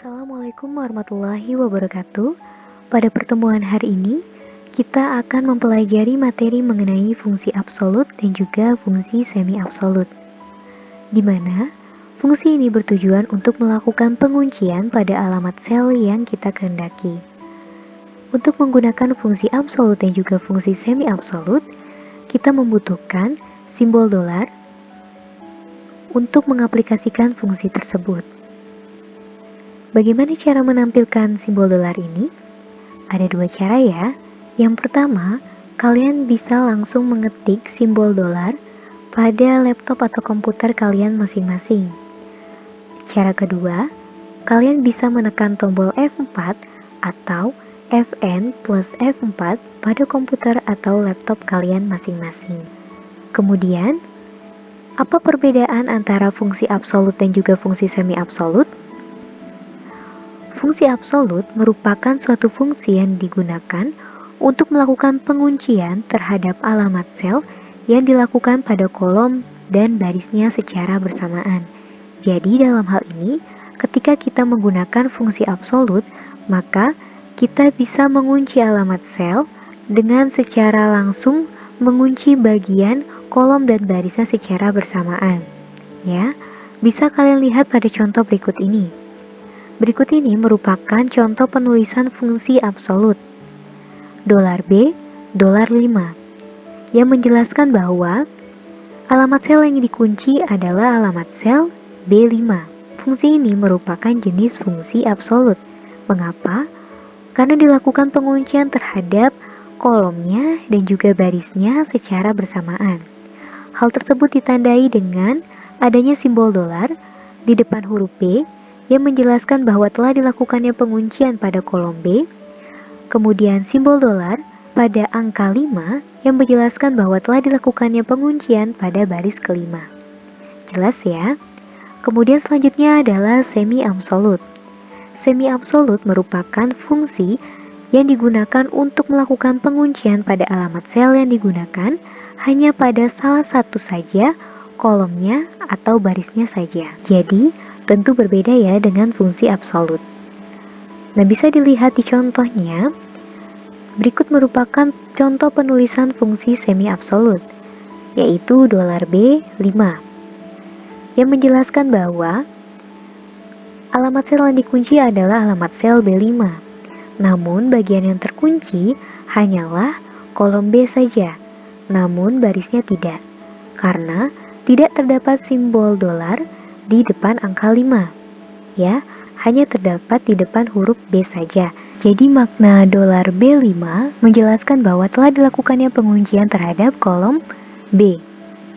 Assalamualaikum warahmatullahi wabarakatuh. Pada pertemuan hari ini, kita akan mempelajari materi mengenai fungsi absolut dan juga fungsi semi-absolut, di mana fungsi ini bertujuan untuk melakukan penguncian pada alamat sel yang kita kehendaki. Untuk menggunakan fungsi absolut dan juga fungsi semi-absolut, kita membutuhkan simbol dolar untuk mengaplikasikan fungsi tersebut. Bagaimana cara menampilkan simbol dolar ini? Ada dua cara ya. Yang pertama, kalian bisa langsung mengetik simbol dolar pada laptop atau komputer kalian masing-masing. Cara kedua, kalian bisa menekan tombol F4 atau Fn plus F4 pada komputer atau laptop kalian masing-masing. Kemudian, apa perbedaan antara fungsi absolut dan juga fungsi semi-absolut? Fungsi absolut merupakan suatu fungsi yang digunakan untuk melakukan penguncian terhadap alamat sel yang dilakukan pada kolom dan barisnya secara bersamaan. Jadi dalam hal ini, ketika kita menggunakan fungsi absolut, maka kita bisa mengunci alamat sel dengan secara langsung mengunci bagian kolom dan barisnya secara bersamaan. Ya, bisa kalian lihat pada contoh berikut ini. Berikut ini merupakan contoh penulisan fungsi absolut. $B, $5, yang menjelaskan bahwa alamat sel yang dikunci adalah alamat sel B5. Fungsi ini merupakan jenis fungsi absolut. Mengapa? Karena dilakukan penguncian terhadap kolomnya dan juga barisnya secara bersamaan. Hal tersebut ditandai dengan adanya simbol dolar di depan huruf B yang menjelaskan bahwa telah dilakukannya penguncian pada kolom B, kemudian simbol dolar pada angka 5 yang menjelaskan bahwa telah dilakukannya penguncian pada baris kelima. Jelas ya? Kemudian selanjutnya adalah semi-absolut. Semi-absolut merupakan fungsi yang digunakan untuk melakukan penguncian pada alamat sel yang digunakan hanya pada salah satu saja kolomnya atau barisnya saja. Jadi, tentu berbeda ya dengan fungsi absolut. Nah, bisa dilihat di contohnya. Berikut merupakan contoh penulisan fungsi semi-absolut, yaitu $B 5, yang menjelaskan bahwa alamat sel yang dikunci adalah alamat sel B5. Namun, bagian yang terkunci hanyalah kolom B saja, namun barisnya tidak, karena tidak terdapat simbol dolar di depan angka 5, ya, hanya terdapat di depan huruf B saja. Jadi makna $B5 menjelaskan bahwa telah dilakukannya penguncian terhadap kolom B,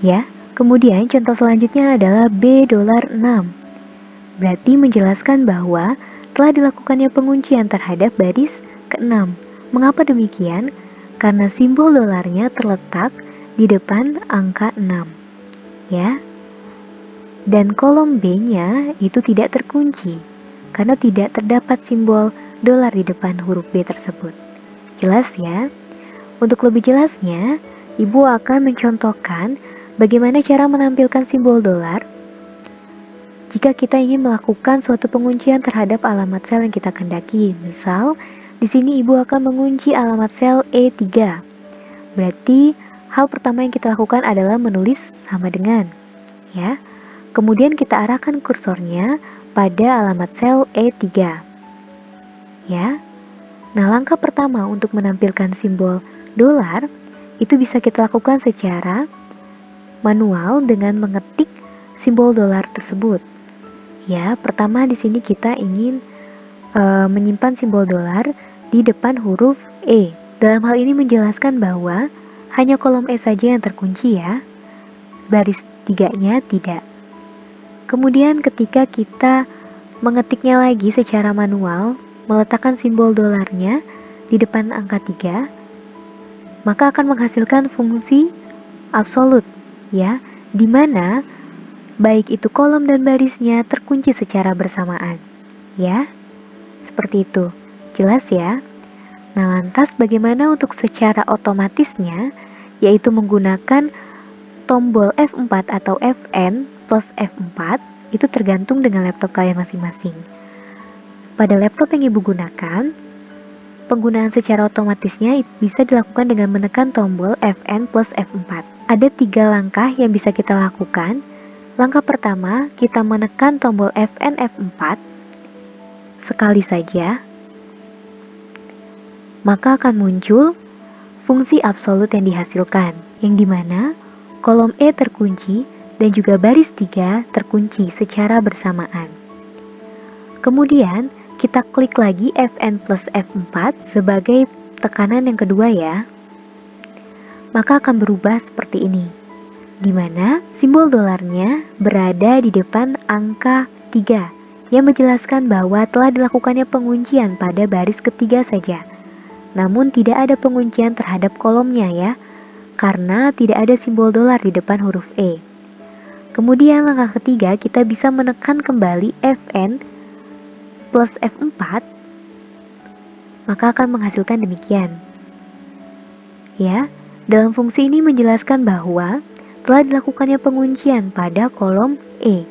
ya. Kemudian contoh selanjutnya adalah B$6. Berarti menjelaskan bahwa telah dilakukannya penguncian terhadap baris ke-6. Mengapa demikian? Karena simbol dolarnya terletak di depan angka 6, ya. Dan kolom B-nya itu tidak terkunci, karena tidak terdapat simbol dolar di depan huruf B tersebut. Jelas ya? Untuk lebih jelasnya, Ibu akan mencontohkan bagaimana cara menampilkan simbol dolar jika kita ingin melakukan suatu penguncian terhadap alamat sel yang kita kehendaki. Misal, di sini Ibu akan mengunci alamat sel E3. Berarti, hal pertama yang kita lakukan adalah menulis sama dengan, ya. Kemudian kita arahkan kursornya pada alamat sel E3. Ya. Nah, langkah pertama untuk menampilkan simbol dolar itu bisa kita lakukan secara manual dengan mengetik simbol dolar tersebut. Ya, pertama di sini kita ingin menyimpan simbol dolar di depan huruf E. Dalam hal ini menjelaskan bahwa hanya kolom E saja yang terkunci ya. Baris 3-nya tidak. Kemudian ketika kita mengetiknya lagi secara manual, meletakkan simbol dolarnya di depan angka 3, maka akan menghasilkan fungsi absolut, ya, di mana baik itu kolom dan barisnya terkunci secara bersamaan, ya. Seperti itu. Jelas ya? Nah, lantas bagaimana untuk secara otomatisnya, yaitu menggunakan tombol F4 atau Fn plus F4, itu tergantung dengan laptop kalian masing-masing. Pada laptop yang Ibu gunakan, penggunaan secara otomatisnya bisa dilakukan dengan menekan tombol Fn plus F4. Ada 3 langkah yang bisa kita lakukan. Langkah pertama, kita menekan tombol Fn F4 sekali saja, maka akan muncul fungsi absolut yang dihasilkan, yang dimana kolom E terkunci dan juga baris 3 terkunci secara bersamaan. Kemudian, kita klik lagi Fn plus F4 sebagai tekanan yang kedua ya. Maka akan berubah seperti ini, di mana simbol dolarnya berada di depan angka 3, yang menjelaskan bahwa telah dilakukannya penguncian pada baris ketiga saja. Namun tidak ada penguncian terhadap kolomnya ya, karena tidak ada simbol dolar di depan huruf E. Kemudian langkah ketiga, kita bisa menekan kembali Fn plus F4, maka akan menghasilkan demikian. Ya, dalam fungsi ini menjelaskan bahwa telah dilakukannya penguncian pada kolom E.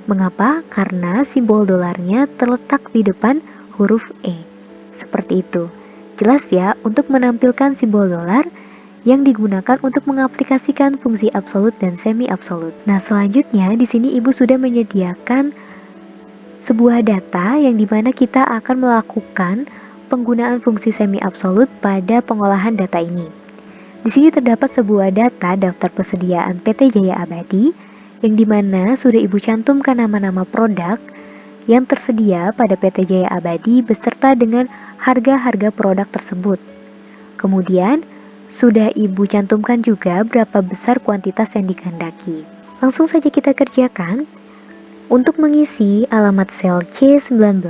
Mengapa? Karena simbol dolarnya terletak di depan huruf E. Seperti itu. Jelas ya, untuk menampilkan simbol dolar yang digunakan untuk mengaplikasikan fungsi absolut dan semi absolut. Nah, selanjutnya di sini Ibu sudah menyediakan sebuah data yang dimana kita akan melakukan penggunaan fungsi semi absolut pada pengolahan data ini. Di sini terdapat sebuah data daftar persediaan PT Jaya Abadi yang dimana sudah Ibu cantumkan nama-nama produk yang tersedia pada PT Jaya Abadi beserta dengan harga-harga produk tersebut. Kemudian sudah Ibu cantumkan juga berapa besar kuantitas yang dikehendaki. Langsung saja kita kerjakan. Untuk mengisi alamat sel C19,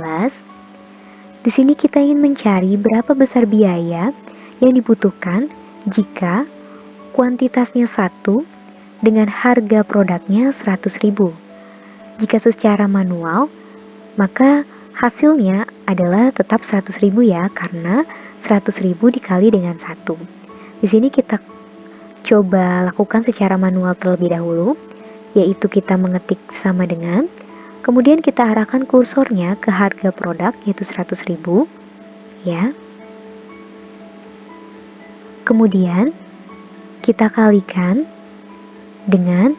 di sini kita ingin mencari berapa besar biaya yang dibutuhkan jika kuantitasnya 1 dengan harga produknya 100.000. Jika secara manual, maka hasilnya adalah tetap 100.000 ya, karena 100.000 dikali dengan 1. Di sini kita coba lakukan secara manual terlebih dahulu, yaitu kita mengetik sama dengan, kemudian kita arahkan kursornya ke harga produk yaitu 100.000 ya. Kemudian kita kalikan dengan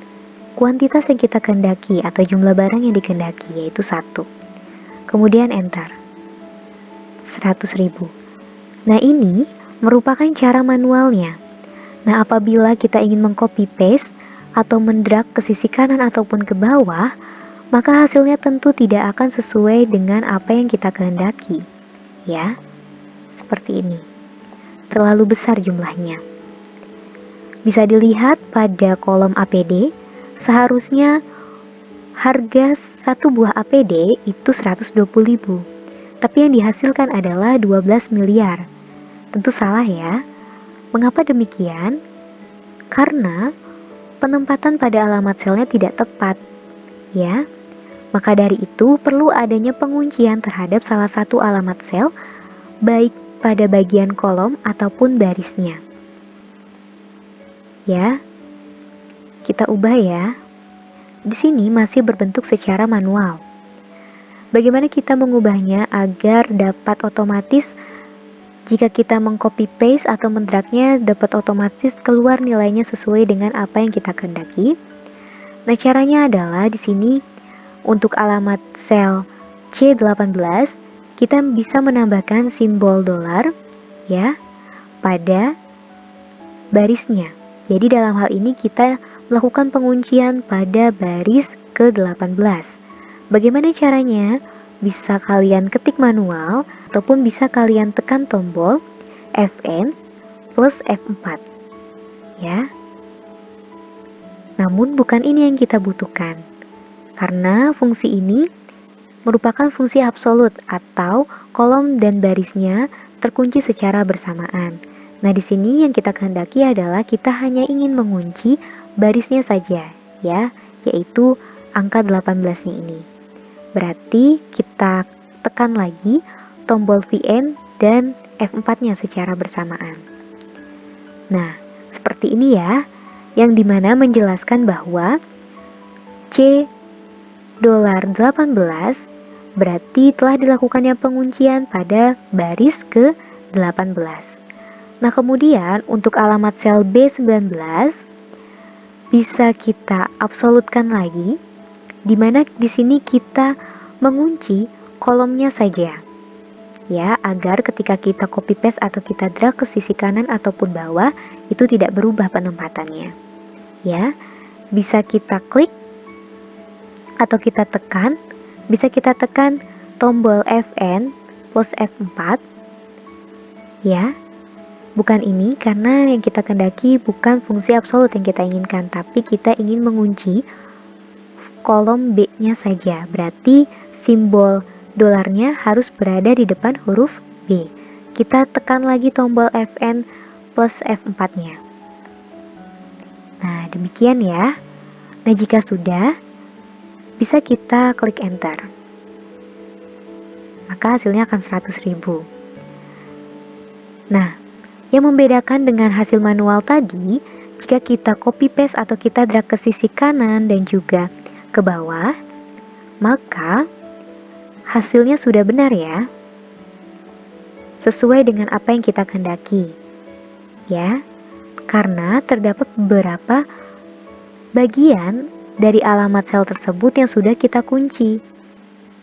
kuantitas yang kita kehendaki atau jumlah barang yang dikehendaki yaitu 1. Kemudian enter. 100.000. Nah, ini merupakan cara manualnya. Nah, apabila kita ingin mengcopy paste atau mendrag ke sisi kanan ataupun ke bawah, maka hasilnya tentu tidak akan sesuai dengan apa yang kita kehendaki. Ya, seperti ini. Terlalu besar jumlahnya. Bisa dilihat pada kolom APD, seharusnya harga satu buah APD itu 120.000. Tapi yang dihasilkan adalah 12 miliar. Tentu salah ya. Mengapa demikian? Karena penempatan pada alamat selnya tidak tepat. Ya. Maka dari itu perlu adanya penguncian terhadap salah satu alamat sel, baik pada bagian kolom ataupun barisnya. Ya, kita ubah ya. Di sini masih berbentuk secara manual. Bagaimana kita mengubahnya agar dapat otomatis jika kita mengcopy paste atau mendragnya dapat otomatis keluar nilainya sesuai dengan apa yang kita kehendaki? Nah, caranya adalah di sini untuk alamat sel C18, kita bisa menambahkan simbol dolar ya pada barisnya. Jadi dalam hal ini kita melakukan penguncian pada baris ke-18. Bagaimana caranya? Bisa kalian ketik manual ataupun bisa kalian tekan tombol Fn plus F4 ya. Namun bukan ini yang kita butuhkan, karena fungsi ini merupakan fungsi absolut atau kolom dan barisnya terkunci secara bersamaan. Nah, di sini yang kita kehendaki adalah kita hanya ingin mengunci barisnya saja ya, yaitu angka 18-nya ini. Berarti kita tekan lagi tombol Vn dan F4-nya secara bersamaan. Nah, seperti ini ya, yang dimana menjelaskan bahwa C$18 berarti telah dilakukannya penguncian pada baris ke-18. Nah, kemudian untuk alamat sel B19 bisa kita absolutkan lagi, di mana di sini kita mengunci kolomnya saja. Ya, agar ketika kita copy paste atau kita drag ke sisi kanan ataupun bawah, itu tidak berubah penempatannya. Ya, bisa kita klik atau kita tekan, bisa kita tekan tombol Fn plus F4. Ya, bukan ini karena yang kita kendaki bukan fungsi absolut yang kita inginkan, tapi kita ingin mengunci kolom B-nya saja. Berarti simbol dolarnya harus berada di depan huruf B. Kita tekan lagi tombol Fn plus F4-nya. Nah, demikian ya. Nah, jika sudah, bisa kita klik enter. Maka hasilnya akan 100.000. Nah, yang membedakan dengan hasil manual tadi, jika kita copy paste atau kita drag ke sisi kanan dan juga ke bawah, maka hasilnya sudah benar ya, sesuai dengan apa yang kita kehendaki. Ya, karena terdapat beberapa bagian dari alamat sel tersebut yang sudah kita kunci.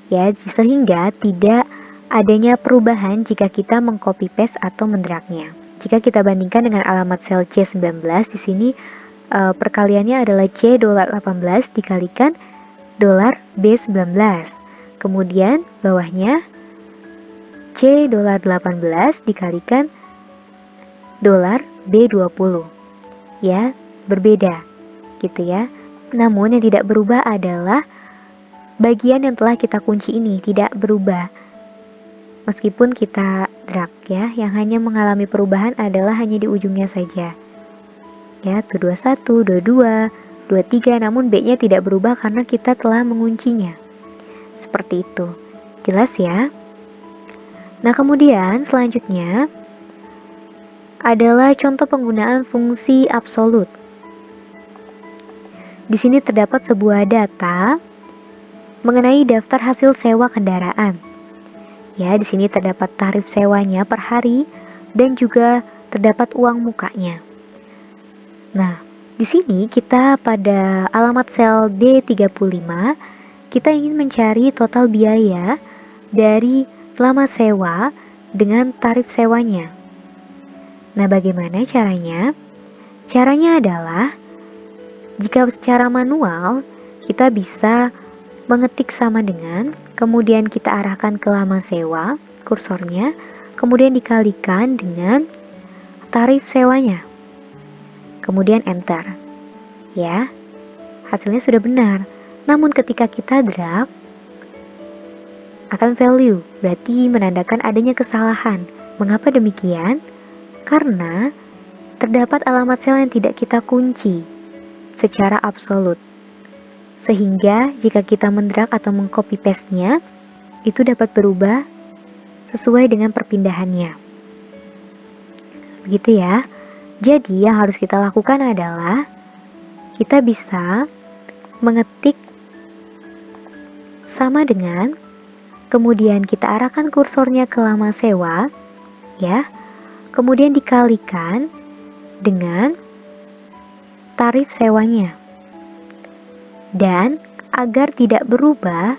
Ya, sehingga tidak adanya perubahan jika kita mengcopy paste atau mendragnya. Jika kita bandingkan dengan alamat sel C19, di sini perkaliannya adalah C$18 dikalikan $B19. Kemudian bawahnya C$18 dikalikan $B20. Ya, berbeda gitu ya. Namun yang tidak berubah adalah bagian yang telah kita kunci ini tidak berubah. Meskipun kita drag ya, yang hanya mengalami perubahan adalah hanya di ujungnya saja. Ya, tuh 21, 22, 23, namun B-nya tidak berubah karena kita telah menguncinya. Seperti itu. Jelas ya? Nah, kemudian selanjutnya adalah contoh penggunaan fungsi absolut. Di sini terdapat sebuah data mengenai daftar hasil sewa kendaraan. Ya, di sini terdapat tarif sewanya per hari dan juga terdapat uang mukanya. Nah, di sini kita pada alamat sel D35, kita ingin mencari total biaya dari lama sewa dengan tarif sewanya. Nah, bagaimana caranya? Caranya adalah jika secara manual, kita bisa mengetik sama dengan, kemudian kita arahkan ke lama sewa, kursornya, kemudian dikalikan dengan tarif sewanya. Kemudian enter. Ya, hasilnya sudah benar. Namun ketika kita drag, akan value, berarti menandakan adanya kesalahan. Mengapa demikian? Karena terdapat alamat sel yang tidak kita kunci secara absolut. Sehingga jika kita mendrag atau mengcopy paste-nya, itu dapat berubah sesuai dengan perpindahannya. Begitu ya. Jadi yang harus kita lakukan adalah kita bisa mengetik sama dengan, kemudian kita arahkan kursornya ke lama sewa, ya. Kemudian dikalikan dengan tarif sewanya. Dan agar tidak berubah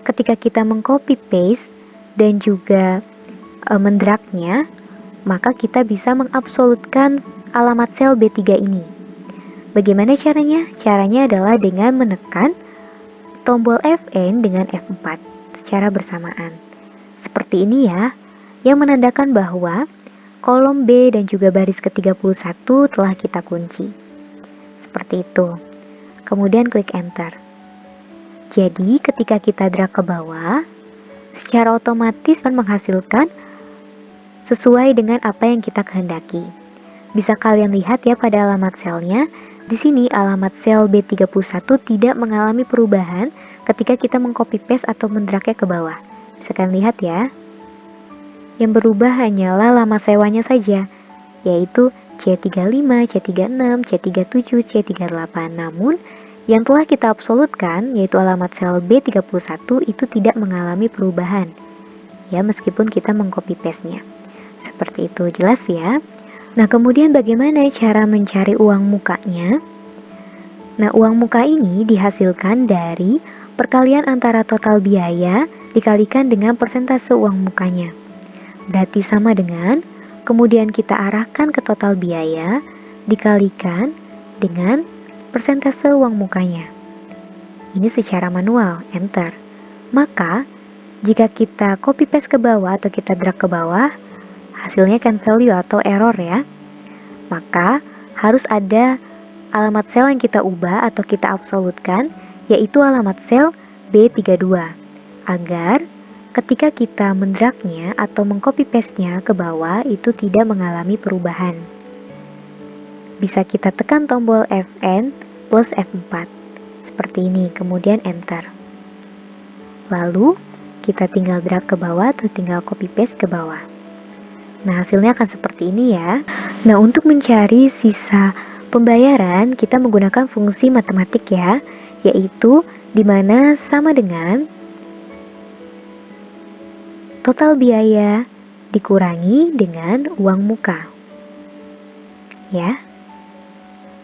ketika kita mengcopy paste dan juga mendragnya, maka kita bisa mengabsolutkan alamat sel B3 ini. Bagaimana caranya? Caranya adalah dengan menekan tombol Fn dengan F4 secara bersamaan. Seperti ini ya, yang menandakan bahwa kolom B dan juga baris ke-31 telah kita kunci. Seperti itu. Kemudian klik enter. Jadi ketika kita drag ke bawah, secara otomatis akan menghasilkan sesuai dengan apa yang kita kehendaki. Bisa kalian lihat ya pada alamat selnya. Di sini alamat sel B31 tidak mengalami perubahan ketika kita mengcopy paste atau mendragnya ke bawah. Bisa kalian lihat ya. Yang berubah hanyalah lama sewanya saja, yaitu C35, C36, C37, C38. Namun Yang telah kita absolutkan, yaitu alamat sel B31, itu tidak mengalami perubahan, ya, meskipun kita mengcopy paste-nya. Seperti itu, jelas ya? Nah, kemudian bagaimana cara mencari uang mukanya? Nah, uang muka ini dihasilkan dari perkalian antara total biaya dikalikan dengan persentase uang mukanya. Berarti sama dengan, kemudian kita arahkan ke total biaya dikalikan dengan persentase uang mukanya. Ini secara manual, enter. Maka, jika kita copy paste ke bawah atau kita drag ke bawah, hasilnya can value atau error ya. Maka, harus ada alamat sel yang kita ubah atau kita absolutkan, yaitu alamat sel B32, agar ketika kita mendragnya atau mengcopy paste-nya ke bawah itu tidak mengalami perubahan. Bisa kita tekan tombol Fn plus F4 seperti ini, kemudian enter. Lalu kita tinggal drag ke bawah atau tinggal copy paste ke bawah. Nah, hasilnya akan seperti ini ya. Nah, untuk mencari sisa pembayaran kita menggunakan fungsi matematik ya, yaitu dimana sama dengan total biaya dikurangi dengan uang muka. Ya.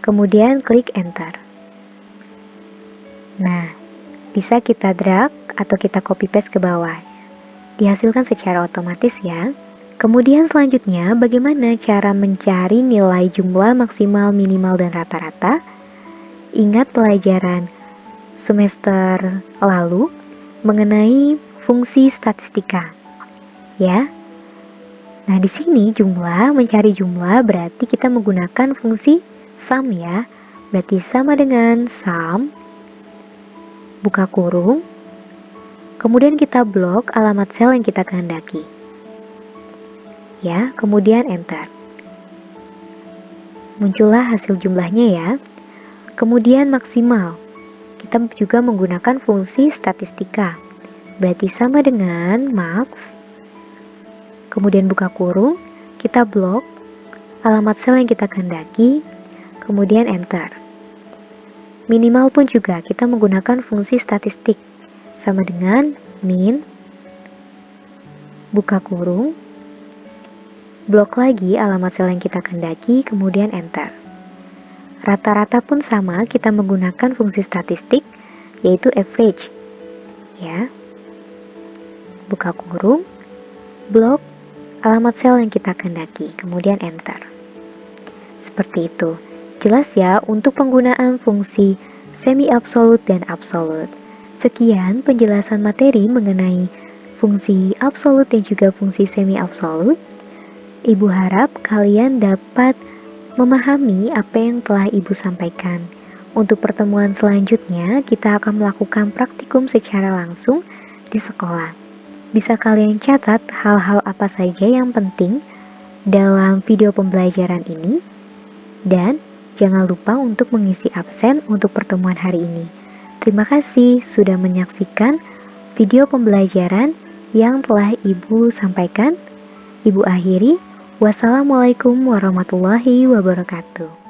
Kemudian klik enter. Nah, bisa kita drag atau kita copy paste ke bawah. Dihasilkan secara otomatis ya. Kemudian selanjutnya, bagaimana cara mencari nilai jumlah maksimal, minimal, dan rata-rata? Ingat pelajaran semester lalu mengenai fungsi statistika. Ya. Nah, di sini mencari jumlah berarti kita menggunakan fungsi sum ya. Berarti sama dengan sum, buka kurung, kemudian kita blok alamat sel yang kita kehendaki. Ya, kemudian enter. Muncullah hasil jumlahnya ya. Kemudian maksimal. Kita juga menggunakan fungsi statistika. Berarti sama dengan max, kemudian buka kurung, kita blok alamat sel yang kita kehendaki, kemudian enter. Minimal pun juga kita menggunakan fungsi statistik, sama dengan min, buka kurung, blok lagi alamat sel yang kita kehendaki, kemudian enter. Rata-rata pun sama, kita menggunakan fungsi statistik, yaitu average. Ya. Buka kurung, blok alamat sel yang kita kehendaki, kemudian enter. Seperti itu. Jelas ya untuk penggunaan fungsi semi-absolut dan absolut. Sekian penjelasan materi mengenai fungsi absolut dan juga fungsi semi-absolut. Ibu harap kalian dapat memahami apa yang telah Ibu sampaikan. Untuk pertemuan selanjutnya, kita akan melakukan praktikum secara langsung di sekolah. Bisa kalian catat hal-hal apa saja yang penting dalam video pembelajaran ini, dan jangan lupa untuk mengisi absen untuk pertemuan hari ini. Terima kasih sudah menyaksikan video pembelajaran yang telah Ibu sampaikan. Ibu akhiri, wassalamualaikum warahmatullahi wabarakatuh.